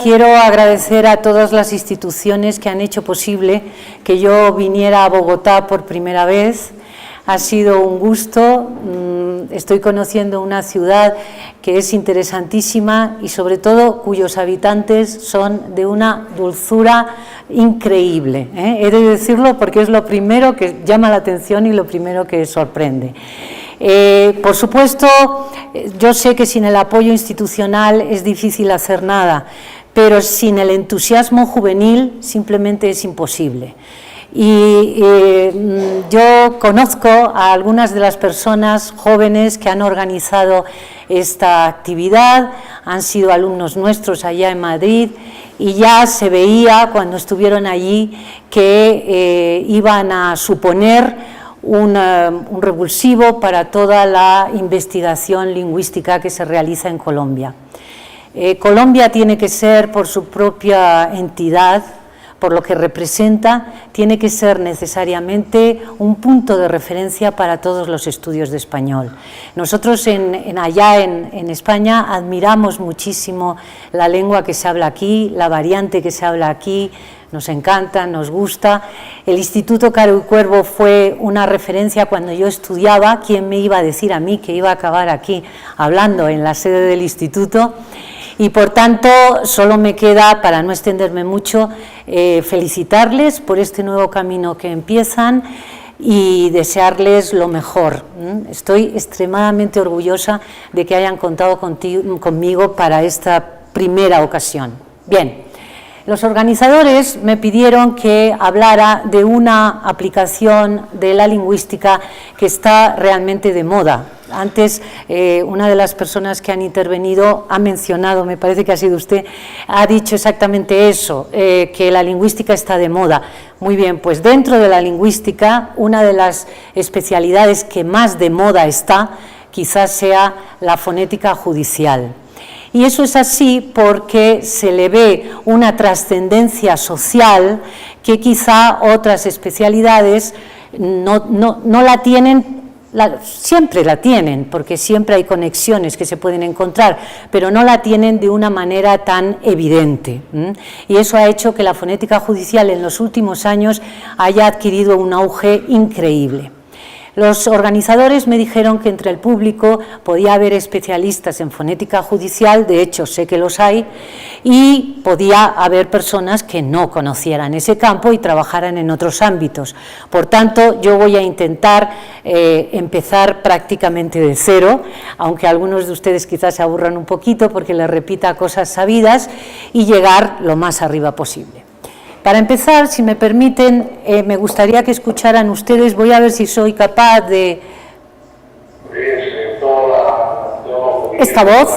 Quiero agradecer a todas las instituciones que han hecho posible que yo viniera a Bogotá por primera vez. Ha sido un gusto, estoy conociendo una ciudad que es interesantísima y sobre todo cuyos habitantes son de una dulzura increíble. He de decirlo porque es lo primero que llama la atención y lo primero que sorprende. Por supuesto, yo sé que sin el apoyo institucional es difícil hacer nada, pero sin el entusiasmo juvenil simplemente es imposible. Y yo conozco a algunas de las personas jóvenes que han organizado esta actividad, han sido alumnos nuestros allá en Madrid y ya se veía cuando estuvieron allí que iban a suponer un revulsivo para toda la investigación lingüística que se realiza en Colombia. Colombia tiene que ser, por su propia entidad, por lo que representa, tiene que ser necesariamente un punto de referencia para todos los estudios de español. Nosotros allá en España admiramos muchísimo la lengua que se habla aquí, la variante que se habla aquí, nos encanta, nos gusta. El Instituto Caro y Cuervo fue una referencia cuando yo estudiaba. ¿Quién me iba a decir a mí que iba a acabar aquí hablando en la sede del instituto? Y por tanto, solo me queda, para no extenderme mucho, felicitarles por este nuevo camino que empiezan y desearles lo mejor. Estoy extremadamente orgullosa de que hayan contado conmigo para esta primera ocasión. Bien. Los organizadores me pidieron que hablara de una aplicación de la lingüística que está realmente de moda. Antes, una de las personas que han intervenido ha mencionado, me parece que ha sido usted, ha dicho exactamente eso, que la lingüística está de moda. Muy bien, pues dentro de la lingüística, una de las especialidades que más de moda está, quizás sea la fonética judicial. Y eso es así porque se le ve una trascendencia social que quizá otras especialidades no la tienen, siempre la tienen, porque siempre hay conexiones que se pueden encontrar, pero no la tienen de una manera tan evidente. Y eso ha hecho que la fonética judicial en los últimos años haya adquirido un auge increíble. Los organizadores me dijeron que entre el público podía haber especialistas en fonética judicial, de hecho sé que los hay, y podía haber personas que no conocieran ese campo y trabajaran en otros ámbitos. Por tanto, yo voy a intentar empezar prácticamente de cero, aunque algunos de ustedes quizás se aburran un poquito porque les repita cosas sabidas, y llegar lo más arriba posible. Para empezar, si me permiten, me gustaría que escucharan ustedes, voy a ver si soy capaz de... ¿Esta voz?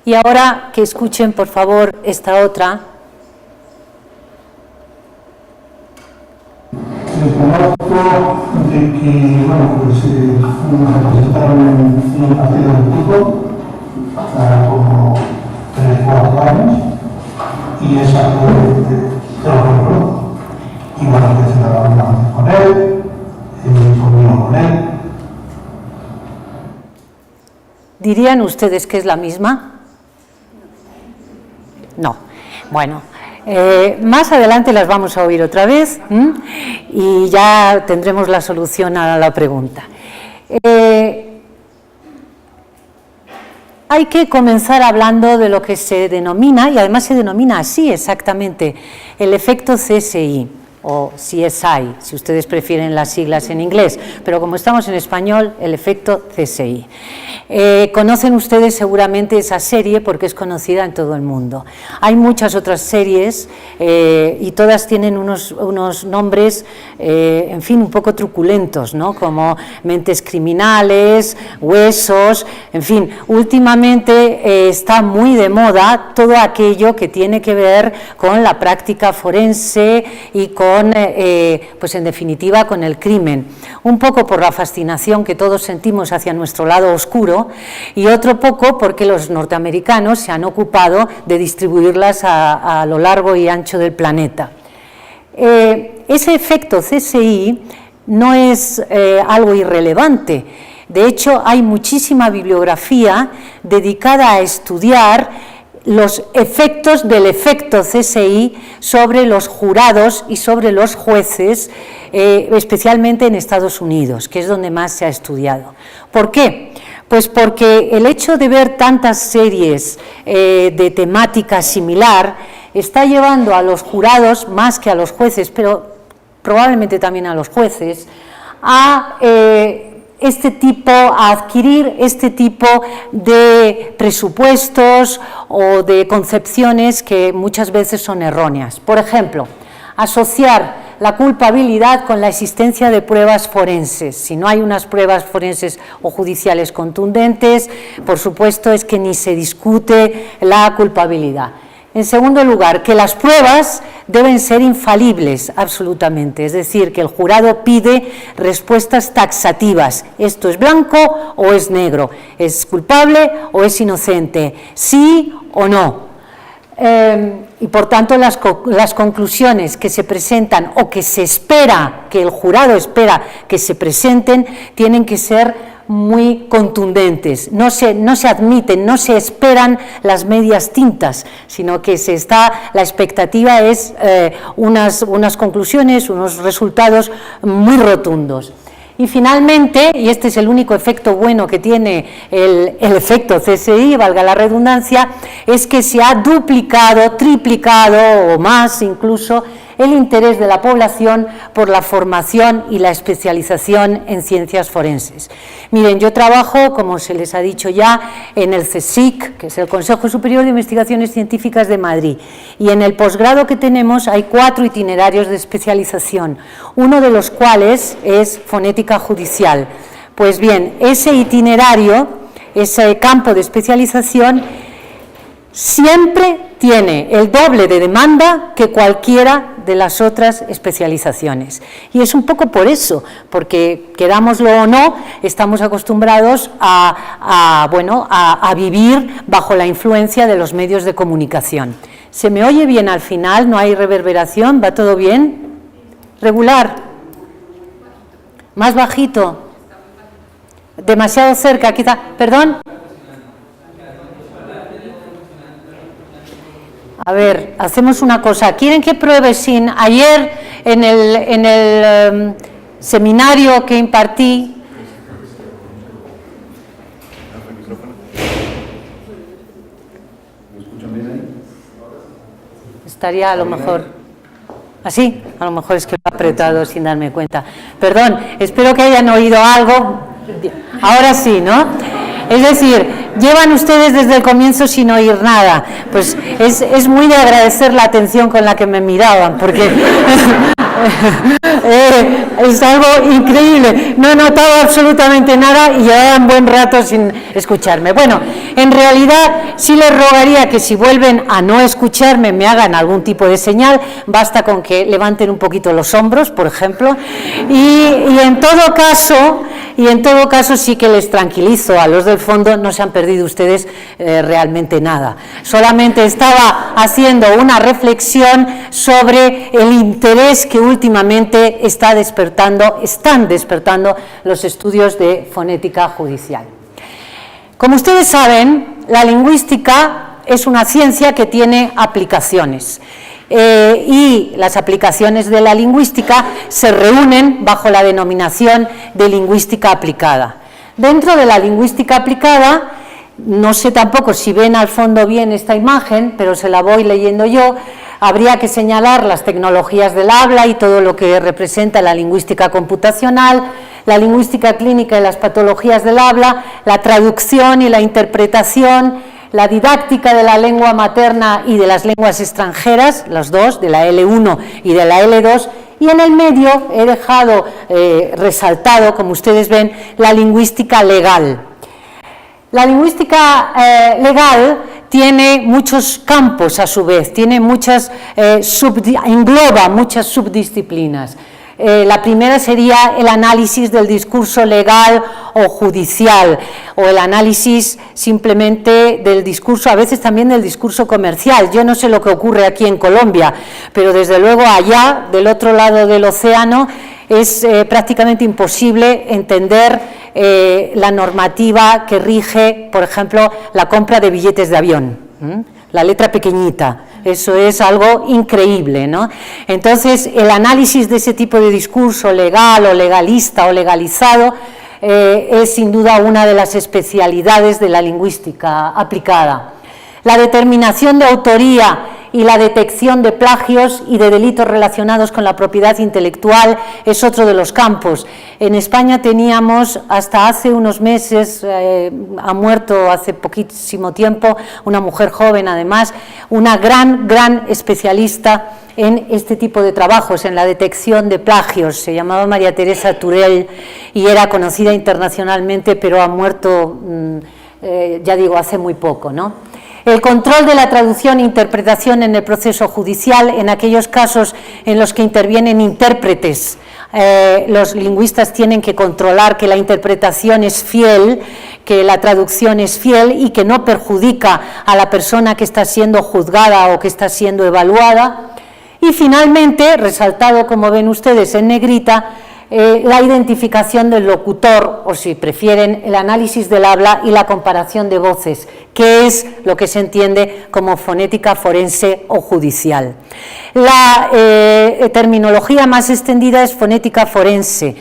Y ahora que escuchen, por favor, esta otra. Conozco de que, bueno, pues nos representaron en un partido de fútbol hace como 3-4 años y es algo de lo que conozco. Y bueno, que se trabajamos con él, conmigo con él. ¿Dirían ustedes que es la misma? No. Bueno. Más adelante las vamos a oír otra vez y ya tendremos la solución a la pregunta. Hay que comenzar hablando de lo que se denomina, y además se denomina así exactamente, el efecto CSI o CSI, si ustedes prefieren las siglas en inglés, pero como estamos en español, el efecto CSI. Conocen ustedes seguramente esa serie porque es conocida en todo el mundo. Hay muchas otras series y todas tienen unos nombres, en fin, un poco truculentos, ¿no? Como Mentes Criminales, Huesos, en fin, últimamente está muy de moda todo aquello que tiene que ver con la práctica forense y con, pues en definitiva, con el crimen. Un poco por la fascinación que todos sentimos hacia nuestro lado oscuro y otro poco porque los norteamericanos se han ocupado de distribuirlas a lo largo y ancho del planeta. ese efecto CSI no es algo irrelevante. De hecho, hay muchísima bibliografía dedicada a estudiar los efectos del efecto CSI sobre los jurados y sobre los jueces, especialmente en Estados Unidos, que es donde más se ha estudiado. ¿Por qué? Pues porque el hecho de ver tantas series de temática similar está llevando a los jurados, más que a los jueces, pero probablemente también a los jueces, a adquirir este tipo de presupuestos o de concepciones que muchas veces son erróneas. Por ejemplo, asociar la culpabilidad con la existencia de pruebas forenses. Si no hay unas pruebas forenses o judiciales contundentes, por supuesto es que ni se discute la culpabilidad. En segundo lugar, que las pruebas deben ser infalibles, absolutamente, es decir, que el jurado pide respuestas taxativas, esto es blanco o es negro, es culpable o es inocente, sí o no. Y por tanto las conclusiones que se presentan o que se espera, que el jurado espera que se presenten, tienen que ser muy contundentes, no se admiten, no se esperan las medias tintas, sino que la expectativa es unas conclusiones, unos resultados muy rotundos. Y finalmente, y este es el único efecto bueno que tiene el efecto CSI, valga la redundancia, es que se ha duplicado, triplicado o más incluso el interés de la población por la formación y la especialización en ciencias forenses. Miren, yo trabajo, como se les ha dicho ya, en el CSIC, que es el Consejo Superior de Investigaciones Científicas de Madrid, y en el posgrado que tenemos hay 4 itinerarios de especialización, uno de los cuales es fonética judicial. Pues bien, ese itinerario, ese campo de especialización, siempre tiene el doble de demanda que cualquiera de las otras especializaciones. Y es un poco por eso, porque querámoslo o no, estamos acostumbrados a vivir bajo la influencia de los medios de comunicación. ¿Se me oye bien al final? ¿No hay reverberación? ¿Va todo bien? ¿Regular? ¿Más bajito? ¿Demasiado cerca? Quizá. ¿Perdón? A ver, hacemos una cosa. ¿Quieren que pruebe sin? Ayer en el seminario que impartí, estaría a lo mejor así, a lo mejor es que lo he apretado sin darme cuenta. Perdón, espero que hayan oído algo. Ahora sí, ¿no? Es decir, llevan ustedes desde el comienzo sin oír nada. Pues es muy de agradecer la atención con la que me miraban, porque es algo increíble. No he notado absolutamente nada y llevaban buen rato sin escucharme. Bueno, en realidad sí les rogaría que si vuelven a no escucharme me hagan algún tipo de señal. Basta con que levanten un poquito los hombros, por ejemplo. Y en todo caso sí que les tranquilizo a los del fondo, no se han perdido ustedes realmente nada. Solamente estaba haciendo una reflexión sobre el interés que últimamente están despertando los estudios de fonética judicial. Como ustedes saben, la lingüística es una ciencia que tiene aplicaciones. Y las aplicaciones de la lingüística se reúnen bajo la denominación de lingüística aplicada. Dentro de la lingüística aplicada, no sé tampoco si ven al fondo bien esta imagen, pero se la voy leyendo yo, habría que señalar las tecnologías del habla y todo lo que representa la lingüística computacional, la lingüística clínica y las patologías del habla, la traducción y la interpretación, la didáctica de la lengua materna y de las lenguas extranjeras, las dos, de la L1 y de la L2, y en el medio he dejado resaltado, como ustedes ven, la lingüística legal. La lingüística legal tiene muchos campos a su vez, tiene engloba muchas subdisciplinas. La primera sería el análisis del discurso legal o judicial, o el análisis simplemente del discurso, a veces también del discurso comercial. Yo no sé lo que ocurre aquí en Colombia, pero desde luego allá, del otro lado del océano, es prácticamente imposible entender la normativa que rige, por ejemplo, la compra de billetes de avión, la letra pequeñita. Eso es algo increíble, ¿no? Entonces, el análisis de ese tipo de discurso legal o legalista o legalizado es sin duda una de las especialidades de la lingüística aplicada. La determinación de autoría y la detección de plagios y de delitos relacionados con la propiedad intelectual es otro de los campos. En España teníamos hasta hace unos meses, ha muerto hace poquísimo tiempo, una mujer joven además, una gran especialista en este tipo de trabajos, en la detección de plagios. Se llamaba María Teresa Turell y era conocida internacionalmente, pero ha muerto, ya digo, hace muy poco, ¿no? El control de la traducción e interpretación en el proceso judicial, en aquellos casos en los que intervienen intérpretes. Los lingüistas tienen que controlar que la interpretación es fiel, que la traducción es fiel y que no perjudica a la persona que está siendo juzgada o que está siendo evaluada. Y finalmente, resaltado como ven ustedes en negrita, la identificación del locutor, o si prefieren, el análisis del habla y la comparación de voces, que es lo que se entiende como fonética forense o judicial. La terminología más extendida es fonética forense.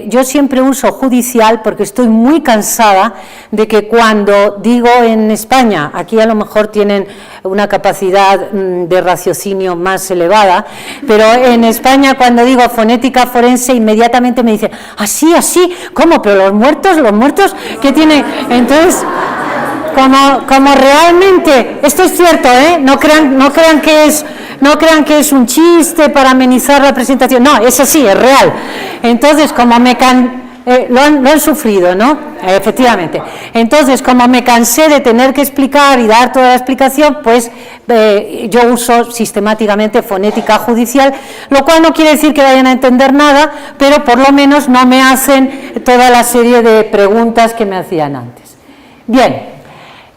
Yo siempre uso judicial porque estoy muy cansada de que cuando digo en España, aquí a lo mejor tienen una capacidad de raciocinio más elevada, pero en España cuando digo fonética forense inmediatamente me dicen, así, ¿cómo? Pero los muertos, ¿qué tiene? Entonces, como realmente, esto es cierto, no crean que es un chiste para amenizar la presentación, no, es así, es real. Entonces, como lo han sufrido, ¿no? Efectivamente. Entonces, como me cansé de tener que explicar y dar toda la explicación, pues yo uso sistemáticamente fonética judicial, lo cual no quiere decir que vayan a entender nada, pero por lo menos no me hacen toda la serie de preguntas que me hacían antes. Bien.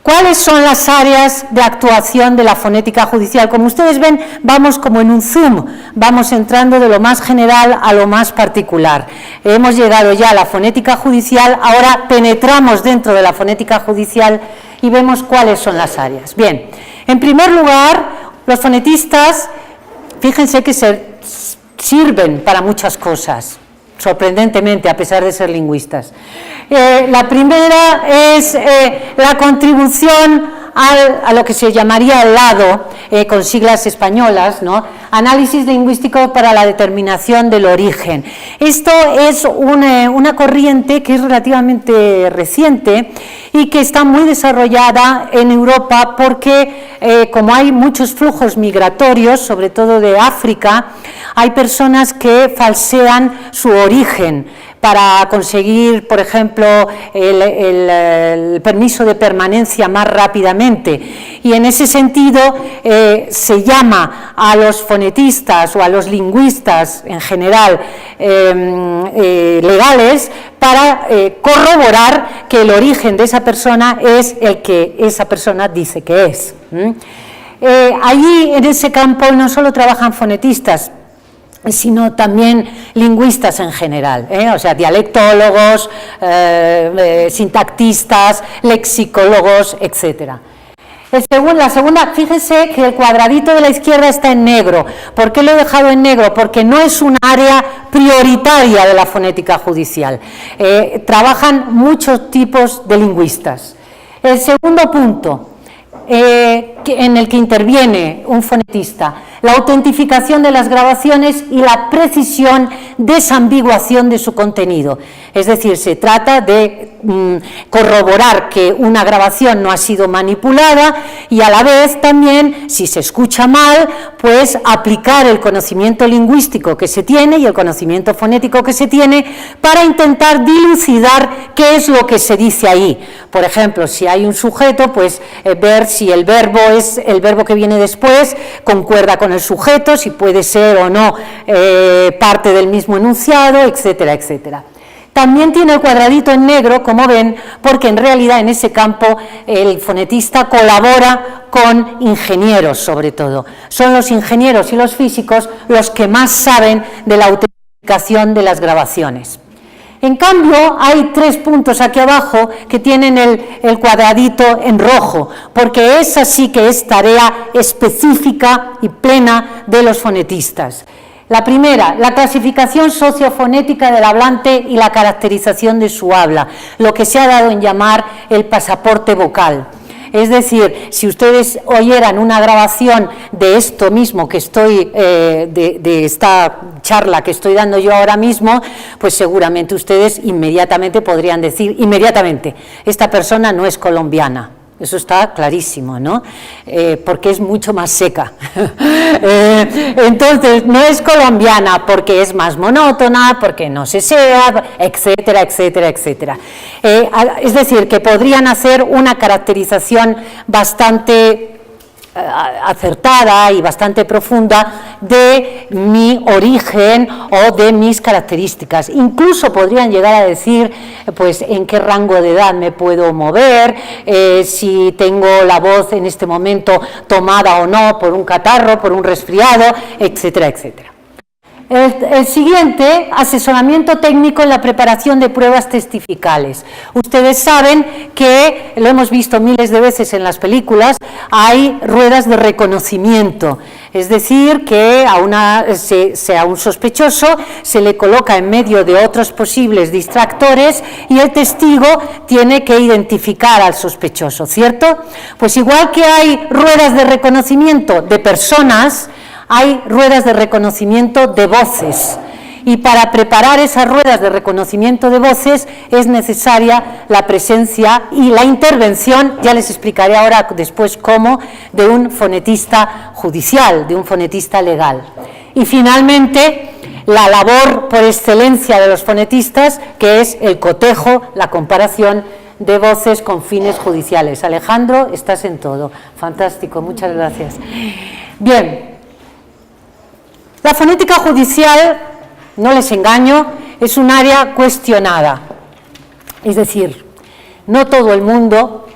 ¿Cuáles son las áreas de actuación de la fonética judicial? Como ustedes ven, vamos como en un zoom, vamos entrando de lo más general a lo más particular. Hemos llegado ya a la fonética judicial, ahora penetramos dentro de la fonética judicial y vemos cuáles son las áreas. Bien, en primer lugar, los fonetistas, fíjense que sirven para muchas cosas, sorprendentemente, a pesar de ser lingüistas. La primera es la contribución a lo que se llamaría el lado, con siglas españolas, ¿no? Análisis lingüístico para la determinación del origen. Esto es una corriente que es relativamente reciente y que está muy desarrollada en Europa porque como hay muchos flujos migratorios, sobre todo de África, hay personas que falsean su origen para conseguir, por ejemplo, el permiso de permanencia más rápidamente. Y en ese sentido se llama a los fonetistas o a los lingüistas en general legales para corroborar que el origen de esa persona es el que esa persona dice que es. Allí en ese campo no solo trabajan fonetistas, sino también lingüistas en general, o sea, dialectólogos, sintactistas, lexicólogos, etc. La segunda, fíjense que el cuadradito de la izquierda está en negro. ¿Por qué lo he dejado en negro? Porque no es un área prioritaria de la fonética judicial. Trabajan muchos tipos de lingüistas. El segundo punto en el que interviene un fonetista, la autentificación de las grabaciones y la precisión, desambiguación de su contenido. Es decir, se trata de corroborar que una grabación no ha sido manipulada y a la vez también, si se escucha mal, pues aplicar el conocimiento lingüístico que se tiene y el conocimiento fonético que se tiene para intentar dilucidar qué es lo que se dice ahí. Por ejemplo, si hay un sujeto, pues ver si el verbo es el verbo que viene después, concuerda con el sujeto, si puede ser o no parte del mismo enunciado, etcétera, etcétera. También tiene el cuadradito en negro, como ven, porque en realidad en ese campo el fonetista colabora con ingenieros, sobre todo. Son los ingenieros y los físicos los que más saben de la autenticación de las grabaciones. En cambio, hay 3 puntos aquí abajo que tienen el cuadradito en rojo, porque esa sí que es tarea específica y plena de los fonetistas. La primera, la clasificación sociofonética del hablante y la caracterización de su habla, lo que se ha dado en llamar el pasaporte vocal. Es decir, si ustedes oyeran una grabación de esto mismo que estoy, de esta charla que estoy dando yo ahora mismo, pues seguramente ustedes inmediatamente podrían decir, esta persona no es colombiana. Eso está clarísimo, ¿no? Porque es mucho más seca. Entonces, no es colombiana porque es más monótona, porque no se sea, etcétera, etcétera, etcétera. Es decir, que podrían hacer una caracterización bastante acertada y bastante profunda de mi origen o de mis características. Incluso podrían llegar a decir pues en qué rango de edad me puedo mover, si tengo la voz en este momento tomada o no por un catarro, por un resfriado, etcétera, etcétera. El siguiente, asesoramiento técnico en la preparación de pruebas testificales. Ustedes saben que, lo hemos visto miles de veces en las películas, hay ruedas de reconocimiento, es decir, que a un sospechoso se le coloca en medio de otros posibles distractores y el testigo tiene que identificar al sospechoso, ¿cierto? Pues igual que hay ruedas de reconocimiento de personas, hay ruedas de reconocimiento de voces, y para preparar esas ruedas de reconocimiento de voces es necesaria la presencia y la intervención, ya les explicaré ahora después cómo, de un fonetista judicial, de un fonetista legal. Y finalmente, la labor por excelencia de los fonetistas, que es el cotejo, la comparación de voces con fines judiciales. Alejandro, estás en todo. Fantástico, muchas gracias. Bien. La fonética judicial, no les engaño, es un área cuestionada. Es decir, no todo el mundo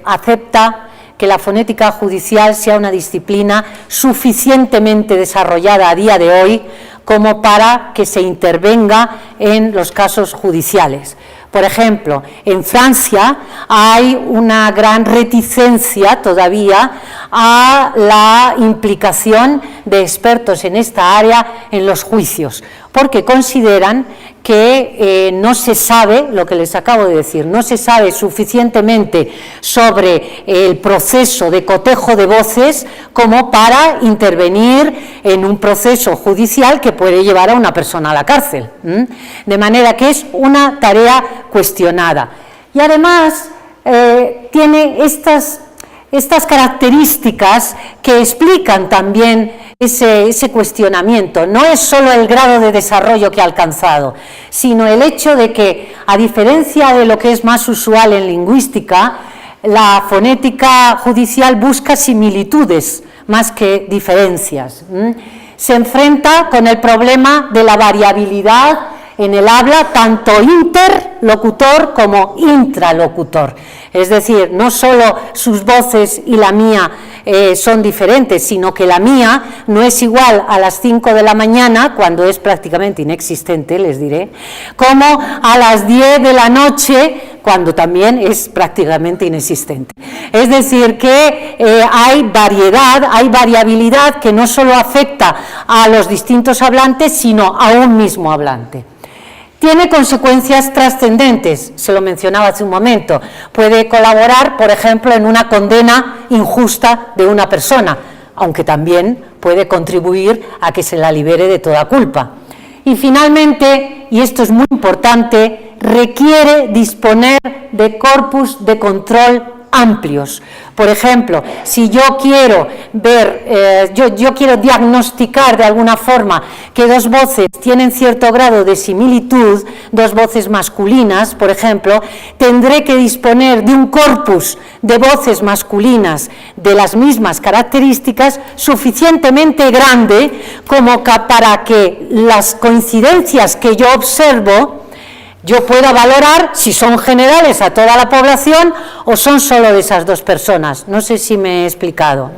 acepta que la fonética judicial sea una disciplina suficientemente desarrollada a día de hoy como para que se intervenga en los casos judiciales. Por ejemplo, en Francia hay una gran reticencia todavía a la implicación de expertos en esta área en los juicios, porque consideran que no se sabe, lo que les acabo de decir, no se sabe suficientemente sobre el proceso de cotejo de voces como para intervenir en un proceso judicial que puede llevar a una persona a la cárcel. De manera que es una tarea cuestionada. Y además tiene estas características que explican también ese cuestionamiento. No es solo el grado de desarrollo que ha alcanzado, sino el hecho de que, a diferencia de lo que es más usual en lingüística, la fonética judicial busca similitudes más que diferencias. Se enfrenta con el problema de la variabilidad en el habla, tanto interlocutor como intralocutor. Es decir, no solo sus voces y la mía son diferentes, sino que la mía no es igual a las 5 de la mañana, cuando es prácticamente inexistente, les diré, como a las 10 de la noche, cuando también es prácticamente inexistente. Es decir, que hay variedad, hay variabilidad que no solo afecta a los distintos hablantes, sino a un mismo hablante. Tiene consecuencias trascendentes, se lo mencionaba hace un momento. Puede colaborar, por ejemplo, en una condena injusta de una persona, aunque también puede contribuir a que se la libere de toda culpa. Y finalmente, y esto es muy importante, requiere disponer de corpus de control amplios. Por ejemplo, si yo quiero ver, yo quiero diagnosticar de alguna forma que dos voces tienen cierto grado de similitud, dos voces masculinas, por ejemplo, tendré que disponer de un corpus de voces masculinas de las mismas características suficientemente grande como para que las coincidencias que yo observo yo pueda valorar si son generales a toda la población o son solo de esas dos personas. No sé si me he explicado.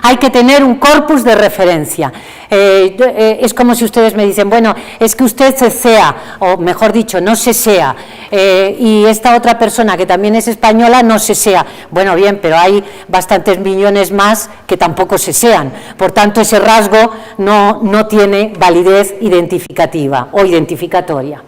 Hay que tener un corpus de referencia. Es como si ustedes me dicen, bueno, es que usted cesea, o mejor dicho, no sesea, y esta otra persona que también es española no sesea. Bueno, bien, pero hay bastantes millones más que tampoco sesean. Por tanto, ese rasgo no tiene validez identificativa o identificatoria.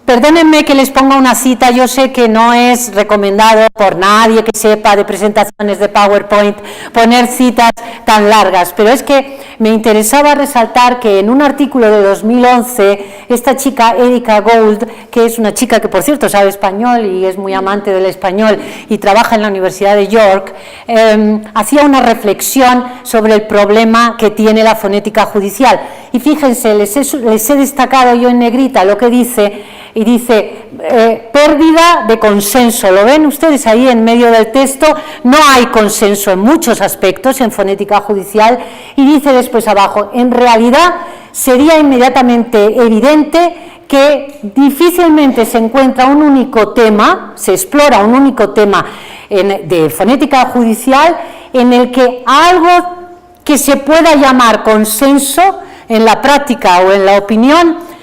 Perdónenme que les ponga una cita, yo sé que no es recomendado por nadie que sepa de presentaciones de PowerPoint poner citas tan largas, pero es que me interesaba resaltar que en un artículo de 2011, esta chica Erika Gold, que es una chica que por cierto sabe español y es muy amante del español y trabaja en la Universidad de York, hacía una reflexión sobre el problema que tiene la fonética judicial. Y fíjense, les he destacado yo en negrita lo que dice, y dice, pérdida de consenso. ¿Lo ven ustedes ahí en medio del texto? No hay consenso en muchos aspectos en fonética judicial, y dice después abajo, en realidad sería inmediatamente evidente que difícilmente se encuentra un único tema, se explora un único tema de fonética judicial en el que algo que se pueda llamar consenso en la práctica o en la opinión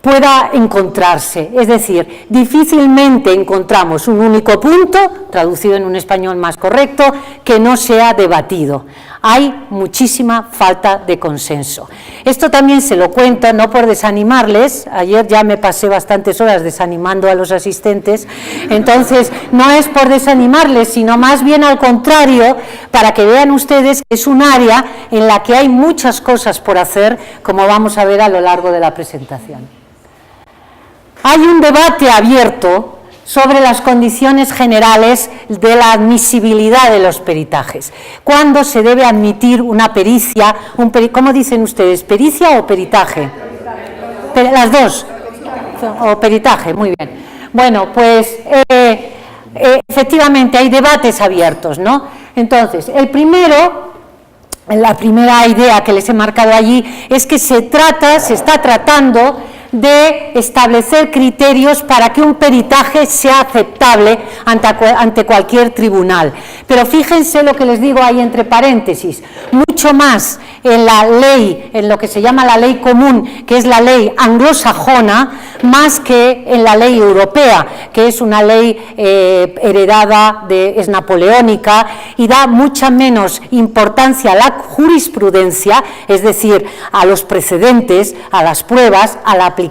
pueda encontrarse, es decir, difícilmente encontramos un único punto, traducido en un español más correcto, que no sea debatido. Hay muchísima falta de consenso. Esto también se lo cuento, no por desanimarles, ayer ya me pasé bastantes horas desanimando a los asistentes, entonces no es por desanimarles, sino más bien al contrario, para que vean ustedes que es un área en la que hay muchas cosas por hacer, como vamos a ver a lo largo de la presentación. Hay un debate abierto sobre las condiciones generales de la admisibilidad de los peritajes. ¿Cuándo se debe admitir una pericia? ¿Cómo dicen ustedes? ¿Pericia o peritaje? Las dos. O peritaje, muy bien. Bueno, pues efectivamente hay debates abiertos, ¿no? Entonces, la primera idea que les he marcado allí es que se está tratando de establecer criterios para que un peritaje sea aceptable ante cualquier tribunal. Pero fíjense lo que les digo ahí entre paréntesis, mucho más en la ley, en lo que se llama la ley común, que es la ley anglosajona, más que en la ley europea, que es una ley heredada, es napoleónica, y da mucha menos importancia a la jurisprudencia, es decir, a los precedentes, a las pruebas, a la aplicación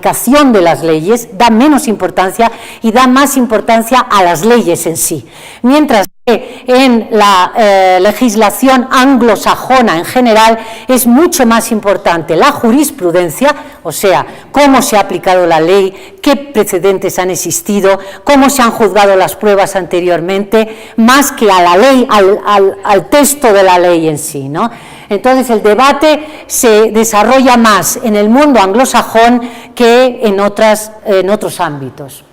de las leyes, da menos importancia y da más importancia a las leyes en sí. Mientras que en la legislación anglosajona en general es mucho más importante la jurisprudencia, o sea, cómo se ha aplicado la ley, qué precedentes han existido, cómo se han juzgado las pruebas anteriormente, más que a la ley, al texto de la ley en sí, ¿no? Entonces el debate se desarrolla más en el mundo anglosajón que en otros ámbitos.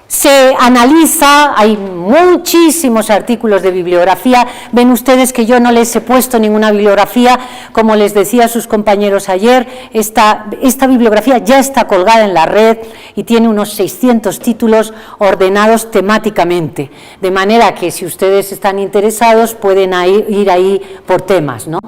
Se analiza, hay muchísimos artículos de bibliografía, ven ustedes que yo no les he puesto ninguna bibliografía, como les decía a sus compañeros ayer, esta bibliografía ya está colgada en la red y tiene unos 600 títulos ordenados temáticamente, de manera que si ustedes están interesados pueden ir ahí por temas, ¿no?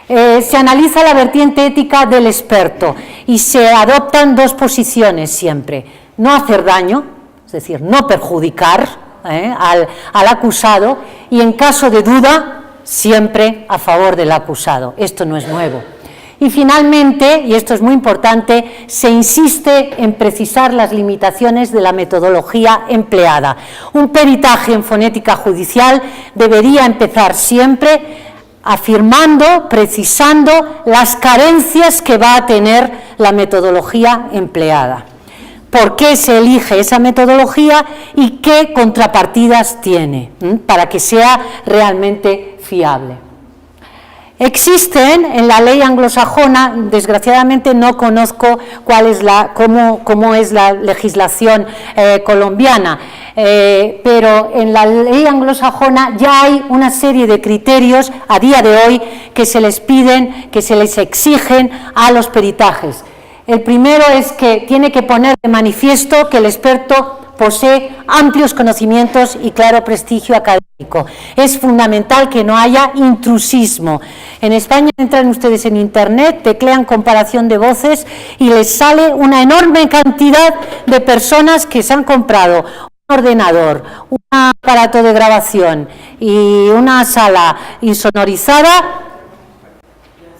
Se analiza la vertiente ética del experto y se adoptan dos posiciones siempre, no hacer daño, es decir, no perjudicar al acusado, y en caso de duda, siempre a favor del acusado. Esto no es nuevo. Y finalmente, y esto es muy importante, se insiste en precisar las limitaciones de la metodología empleada. Un peritaje en fonética judicial debería empezar siempre afirmando, precisando las carencias que va a tener la metodología empleada. por qué se elige esa metodología y qué contrapartidas tiene, para que sea realmente fiable. Existen en la ley anglosajona, desgraciadamente no conozco cómo es la legislación colombiana, pero en la ley anglosajona ya hay una serie de criterios a día de hoy que se les piden, que se les exigen a los peritajes. El primero es que tiene que poner de manifiesto que el experto posee amplios conocimientos y claro prestigio académico. Es fundamental que no haya intrusismo. En España entran ustedes en Internet, teclean comparación de voces y les sale una enorme cantidad de personas que se han comprado un ordenador, un aparato de grabación y una sala insonorizada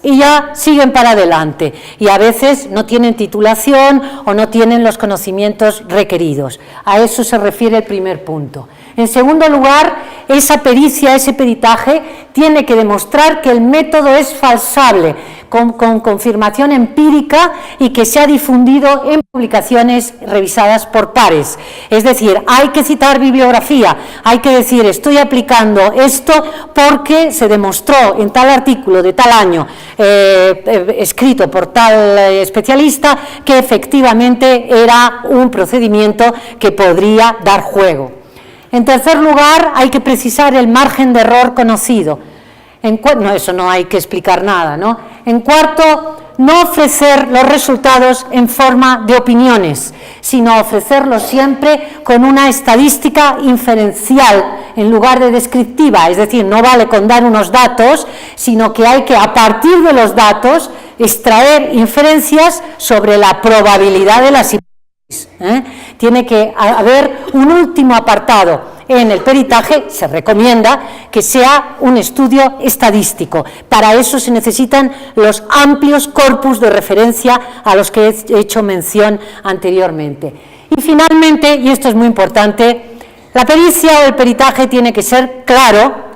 y ya siguen para adelante, y a veces no tienen titulación o no tienen los conocimientos requeridos. A eso se refiere el primer punto. En segundo lugar, esa pericia, ese peritaje, tiene que demostrar que el método es falsable, con confirmación empírica y que se ha difundido en publicaciones revisadas por pares. Es decir, hay que citar bibliografía, hay que decir, estoy aplicando esto porque se demostró en tal artículo de tal año, escrito por tal especialista, que efectivamente era un procedimiento que podría dar juego. En tercer lugar, hay que precisar el margen de error conocido. No, eso no hay que explicar nada, ¿no? En cuarto, no ofrecer los resultados en forma de opiniones, sino ofrecerlos siempre con una estadística inferencial en lugar de descriptiva, es decir, no vale con dar unos datos, sino que hay que, a partir de los datos, extraer inferencias sobre la probabilidad de las hipótesis. Tiene que haber un último apartado en el peritaje, se recomienda que sea un estudio estadístico. Para eso se necesitan los amplios corpus de referencia a los que he hecho mención anteriormente. Y finalmente, y esto es muy importante, la pericia o el peritaje tiene que ser claro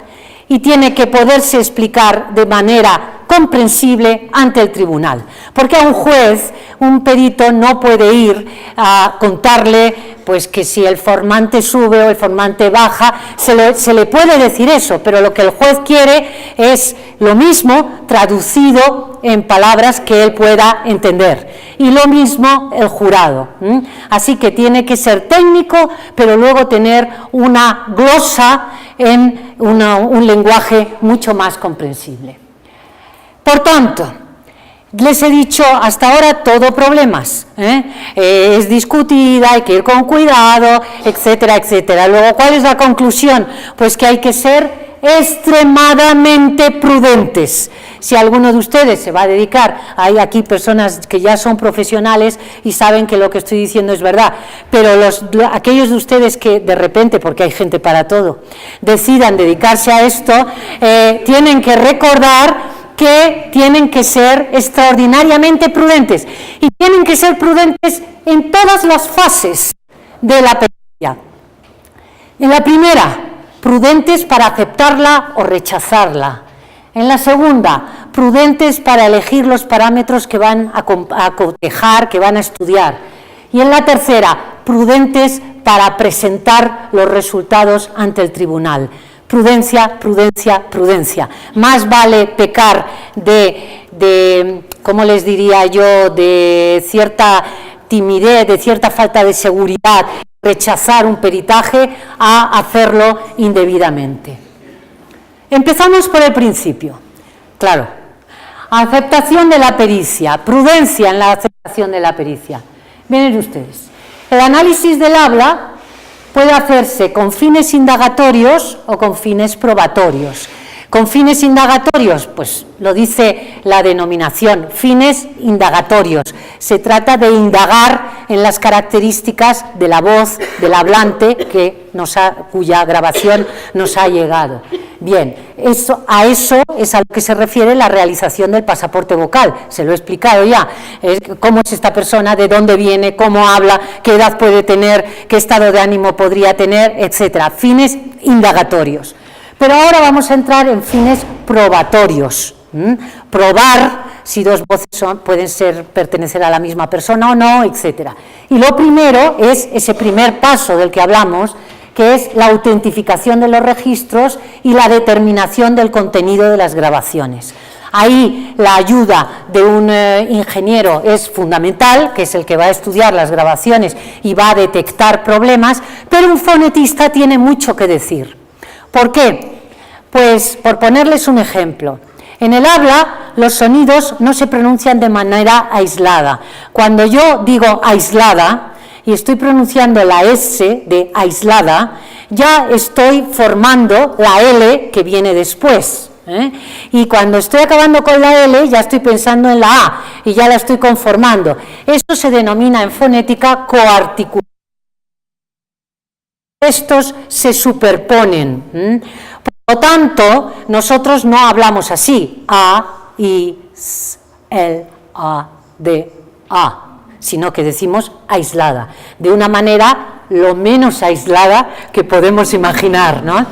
y tiene que poderse explicar de manera comprensible ante el tribunal, porque a un juez, un perito no puede ir a contarle pues que si el formante sube o el formante baja, se le puede decir eso, pero lo que el juez quiere es lo mismo traducido en palabras que él pueda entender, y lo mismo el jurado. Así que tiene que ser técnico, pero luego tener una glosa en un lenguaje mucho más comprensible. Por tanto, les he dicho hasta ahora todo problemas, es discutida, hay que ir con cuidado, etcétera, etcétera. Luego, ¿cuál es la conclusión? Pues que hay que ser extremadamente prudentes. Si alguno de ustedes se va a dedicar, hay aquí personas que ya son profesionales y saben que lo que estoy diciendo es verdad, pero aquellos de ustedes que de repente, porque hay gente para todo, decidan dedicarse a esto, tienen que recordar que tienen que ser extraordinariamente prudentes, y tienen que ser prudentes en todas las fases de la pericia. En la primera, prudentes para aceptarla o rechazarla. En la segunda, prudentes para elegir los parámetros que van a cotejar, que van a estudiar. Y en la tercera, prudentes para presentar los resultados ante el tribunal. Prudencia, prudencia, prudencia. Más vale pecar ¿cómo les diría yo?, de cierta timidez, de cierta falta de seguridad, rechazar un peritaje, a hacerlo indebidamente. Empezamos por el principio. Claro, aceptación de la pericia, prudencia en la aceptación de la pericia. Miren ustedes, el análisis del habla puede hacerse con fines indagatorios o con fines probatorios. Con fines indagatorios, pues lo dice la denominación, fines indagatorios. Se trata de indagar en las características de la voz del hablante cuya grabación nos ha llegado. Bien, a eso es a lo que se refiere la realización del pasaporte vocal. Se lo he explicado ya. Cómo es esta persona, de dónde viene, cómo habla, qué edad puede tener, qué estado de ánimo podría tener, etcétera. Fines indagatorios. Pero ahora vamos a entrar en fines probatorios. Probar si dos voces pueden pertenecer a la misma persona o no, etc. Y lo primero es ese primer paso del que hablamos, que es la autentificación de los registros y la determinación del contenido de las grabaciones. Ahí la ayuda de un ingeniero es fundamental, que es el que va a estudiar las grabaciones y va a detectar problemas, pero un fonetista tiene mucho que decir. ¿Por qué? Pues, por ponerles un ejemplo, en el habla los sonidos no se pronuncian de manera aislada. Cuando yo digo aislada y estoy pronunciando la S de aislada, ya estoy formando la L que viene después. Y cuando estoy acabando con la L, ya estoy pensando en la A y ya la estoy conformando. Esto se denomina en fonética coarticulación. Estos se superponen. Por lo tanto, nosotros no hablamos así, A, I, S, L, A, D, A, sino que decimos aislada, de una manera lo menos aislada que podemos imaginar, ¿no?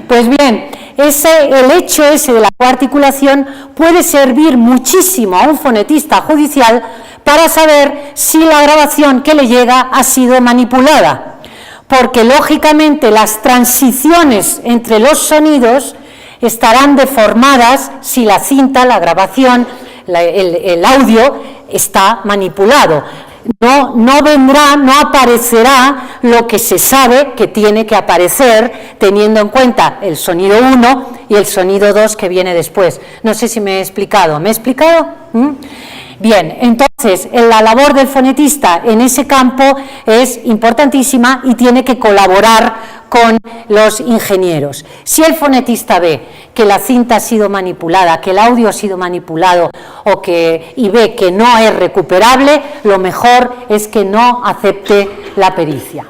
Pues bien, el hecho ese de la coarticulación puede servir muchísimo a un fonetista judicial para saber si la grabación que le llega ha sido manipulada, porque lógicamente las transiciones entre los sonidos estarán deformadas si la cinta, la grabación, el audio está manipulado. No vendrá, no aparecerá lo que se sabe que tiene que aparecer, teniendo en cuenta el sonido 1 y el sonido 2 que viene después. No sé si me he explicado. ¿Me he explicado? Bien, entonces la labor del fonetista en ese campo es importantísima y tiene que colaborar con los ingenieros. Si el fonetista ve que la cinta ha sido manipulada, que el audio ha sido manipulado y ve que no es recuperable, lo mejor es que no acepte la pericia.